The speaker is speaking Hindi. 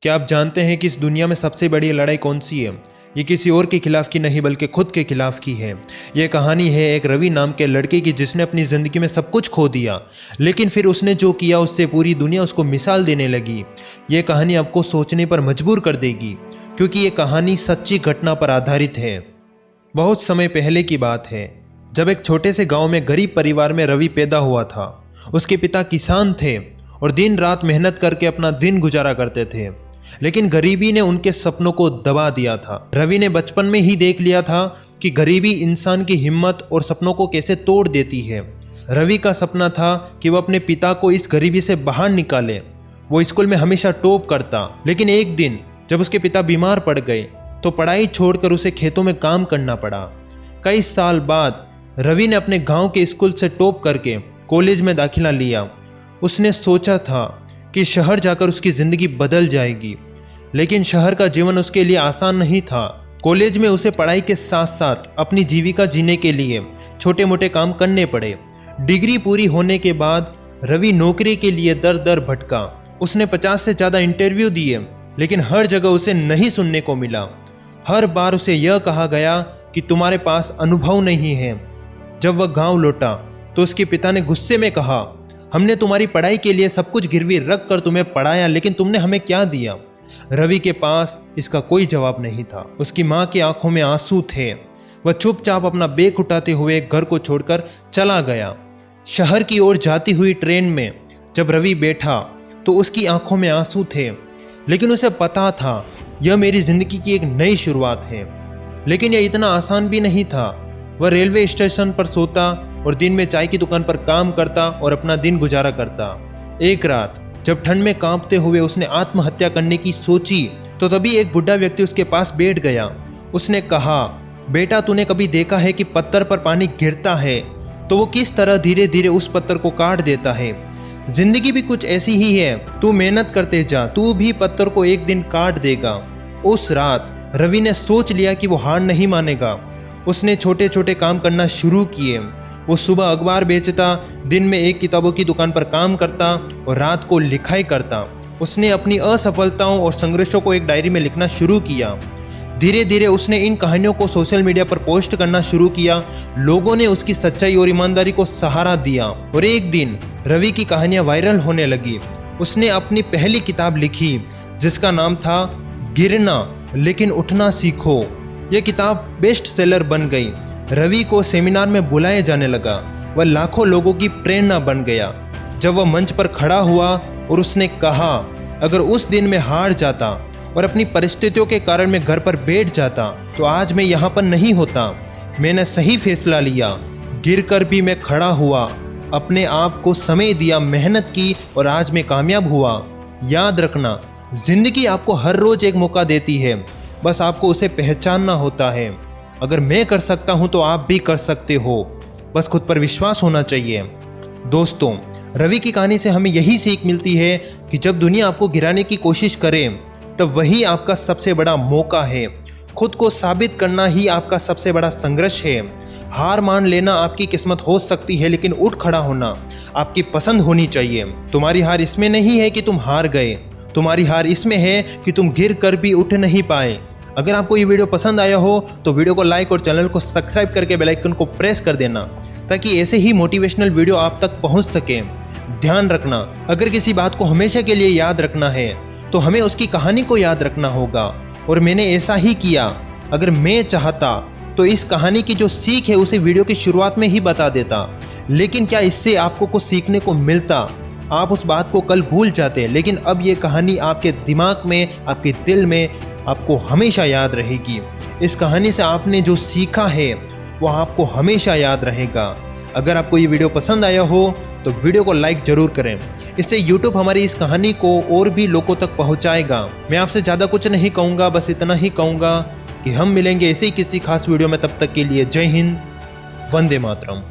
क्या आप जानते हैं कि इस दुनिया में सबसे बड़ी लड़ाई कौन सी है? ये किसी और के खिलाफ की नहीं बल्कि खुद के खिलाफ की है। यह कहानी है एक रवि नाम के लड़के की जिसने अपनी जिंदगी में सब कुछ खो दिया, लेकिन फिर उसने जो किया उससे पूरी दुनिया उसको मिसाल देने लगी। यह कहानी आपको सोचने पर मजबूर कर देगी, क्योंकि ये कहानी सच्ची घटना पर आधारित है। बहुत समय पहले की बात है, जब एक छोटे से गांव में गरीब परिवार में रवि पैदा हुआ था। उसके पिता किसान थे और दिन रात मेहनत करके अपना दिन गुजारा करते थे, लेकिन गरीबी ने उनके सपनों को दबा दिया था। रवि ने बचपन में ही देख लिया था कि गरीबी इंसान की हिम्मत और सपनों को कैसे तोड़ देती है। रवि का सपना था कि वह अपने पिता को इस गरीबी से बाहर निकाले। वो स्कूल में हमेशा टॉप करता, लेकिन एक दिन जब उसके पिता बीमार पड़ गए तो पढ़ाई छोड़कर उसे खेतों में काम करना पड़ा। कई साल बाद रवि ने अपने गांव के स्कूल से टॉप करके कॉलेज में दाखिला लिया। उसने सोचा था कि शहर जाकर उसकी जिंदगी बदल जाएगी, लेकिन शहर का जीवन उसके लिए आसान नहीं था। कॉलेज में उसे पढ़ाई के साथ साथ अपनी जीविका जीने के लिए छोटे मोटे काम करने पड़े। डिग्री पूरी होने के बाद रवि नौकरी के लिए दर दर भटका। उसने 50 से ज़्यादा इंटरव्यू दिए, लेकिन हर जगह उसे नहीं सुनने को मिला। हर बार उसे यह कहा गया कि तुम्हारे पास अनुभव नहीं है। जब वह गांव लौटा तो उसके पिता ने गुस्से में कहा, हमने तुम्हारी पढ़ाई के लिए सब कुछ गिरवी रख कर तुम्हें पढ़ाया, लेकिन तुमने हमें क्या दिया? रवि के पास इसका कोई जवाब नहीं था। उसकी माँ की आंखों में आंसू थे। वह चुपचाप अपना बैग उठाते हुए घर को छोड़कर चला गया। शहर की ओर जाती हुई ट्रेन में जब रवि बैठा तो उसकी आंखों में आंसू थे, लेकिन उसे पता था यह मेरी जिंदगी की एक नई शुरुआत है। लेकिन यह इतना आसान भी नहीं था। वह रेलवे स्टेशन पर सोता और दिन में चाय की दुकान पर काम करता और अपना दिन गुजारा करता। एक रात जब ठंड में कांपते हुए उसने आत्महत्या करने की सोची तो तभी एक बुढ़ा व्यक्ति उसके पास बैठ गया। उसने कहा, बेटा तूने कभी देखा है कि पत्थर पर पानी गिरता है तो वो किस तरह धीरे धीरे उस पत्थर को काट देता है? जिंदगी भी कुछ ऐसी ही है। तू मेहनत करते जा, तू भी पत्थर को एक दिन काट देगा। उस रात रवि ने सोच लिया कि वो हार नहीं मानेगा। उसने छोटे छोटे काम करना शुरू किए। वो सुबह अखबार बेचता, दिन में एक किताबों की दुकान पर काम करता और रात को लिखाई करता। उसने अपनी असफलताओं और संघर्षों को एक डायरी में लिखना शुरू किया। धीरे धीरे उसने इन कहानियों को सोशल मीडिया पर पोस्ट करना शुरू किया। लोगों ने उसकी सच्चाई और ईमानदारी को सहारा दिया और एक दिन रवि की कहानियां वायरल होने लगी। उसने अपनी पहली किताब लिखी जिसका नाम था गिरना लेकिन उठना सीखो। यह किताब बेस्ट सेलर बन गई। रवि को सेमिनार में बुलाया जाने लगा। वह लाखों लोगों की प्रेरणा बन गया। जब वह मंच पर खड़ा हुआ और उसने कहा, अगर उस दिन मैं हार जाता और अपनी परिस्थितियों के कारण मैं घर पर बैठ जाता तो आज मैं यहाँ पर नहीं होता। मैंने सही फैसला लिया, गिरकर भी मैं खड़ा हुआ, अपने आप को समय दिया, मेहनत की और आज मैं कामयाब हुआ। याद रखना, जिंदगी आपको हर रोज एक मौका देती है, बस आपको उसे पहचानना होता है। अगर मैं कर सकता हूं तो आप भी कर सकते हो, बस खुद पर विश्वास होना चाहिए। दोस्तों, रवि की कहानी से हमें यही सीख मिलती है कि जब दुनिया आपको गिराने की कोशिश करे तब वही आपका सबसे बड़ा मौका है। खुद को साबित करना ही आपका सबसे बड़ा संघर्ष है। हार मान लेना आपकी किस्मत हो सकती है, लेकिन उठ खड़ा होना आपकी पसंद होनी चाहिए। तुम्हारी हार इसमें नहीं है कि तुम हार गए, तुम्हारी हार इसमें है कि तुम गिर कर भी उठ नहीं पाए। अगर आपको ये वीडियो पसंद आया हो तो वीडियो को लाइक और चैनल को सब्सक्राइब करके बेल आइकन को प्रेस कर देना, ताकि ऐसे ही मोटिवेशनल वीडियो आप तक पहुंच सके। ध्यान रखना, अगर किसी बात को हमेशा के लिए याद रखना है तो हमें उसकी कहानी को याद रखना होगा, और मैंने ऐसा ही किया। अगर मैं चाहता तो इस कहानी की जो सीख है उसे वीडियो की शुरुआत में ही बता देता, लेकिन क्या इससे आपको कुछ सीखने को मिलता? आप उस बात को कल भूल जाते, लेकिन अब ये कहानी आपके दिमाग में, आपके दिल में आपको हमेशा याद रहेगी। इस कहानी से आपने जो सीखा है वो आपको हमेशा याद रहेगा। अगर आपको ये वीडियो पसंद आया हो तो वीडियो को लाइक जरूर करें। इससे YouTube हमारी इस कहानी को और भी लोगों तक पहुंचाएगा। मैं आपसे ज़्यादा कुछ नहीं कहूँगा, बस इतना ही कहूँगा कि हम मिलेंगे ऐसे ही किसी खास वीडियो में। तब तक के लिए जय हिंद, वंदे मातरम।